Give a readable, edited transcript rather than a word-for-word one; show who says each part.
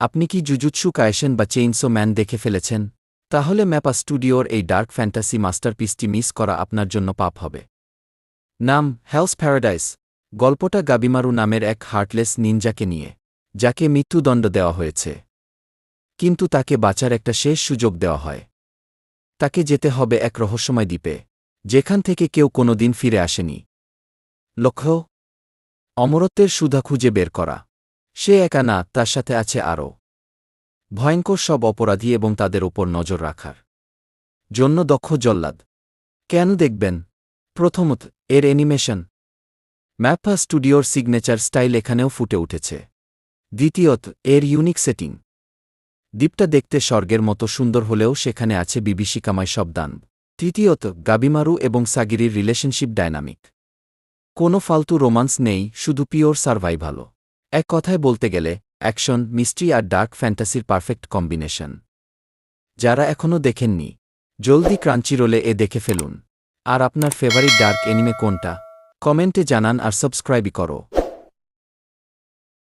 Speaker 1: আপনি কি jujutsu Kaisen বা চেইনসো ম্যান দেখে ফেলেছেন? তাহলে ম্যাপা স্টুডিওর এই ডার্ক ফ্যান্টাসি মাস্টারপিসটি মিস করা আপনার জন্য পাপ হবে। নাম হেলস প্যারাডাইস। গল্পটা গাবিমারু নামের এক হার্টলেস নিনজাকে নিয়ে, যাকে মৃত্যুদণ্ড দেওয়া হয়েছে। কিন্তু তাকে বাঁচার একটা শেষ সুযোগ দেওয়া হয়। তাকে যেতে হবে এক রহস্যময় দ্বীপে, যেখান থেকে কেউ কোনোদিন ফিরে আসেনি। লক্ষ্য অমরত্বের সুধা খুঁজে বের করা। সে একা না, তার সাথে আছে আরও ভয়ঙ্কর সব অপরাধী এবং তাদের ওপর নজর রাখার জন্য দক্ষ জল্লাদ। কেন দেখবেন? প্রথমত, এর অ্যানিমেশন। ম্যাপা স্টুডিওর সিগনেচার স্টাইল এখানেও ফুটে উঠেছে। দ্বিতীয়ত, এর ইউনিক সেটিং। দ্বীপটা দেখতে স্বর্গের মতো সুন্দর হলেও সেখানে আছে বিভীষিকাময় সব দান। তৃতীয়ত, গাবিমারু এবং সাগিরির রিলেশনশিপ ডায়নামিক। কোনো ফালতু রোমান্স নেই, শুধু পিওর সারভাইভাল। এক কথায় বলতে গেলে অ্যাকশন, মিস্ট্রি আর ডার্ক ফ্যান্টাসির পারফেক্ট কম্বিনেশন। যারা এখনও দেখেননি, জলদি ক্রাঞ্চিরোলে দেখে ফেলুন। আর আপনার ফেভারিট ডার্ক অ্যানিমে কোনটা? কমেন্টে জানান আর সাবস্ক্রাইবই করো।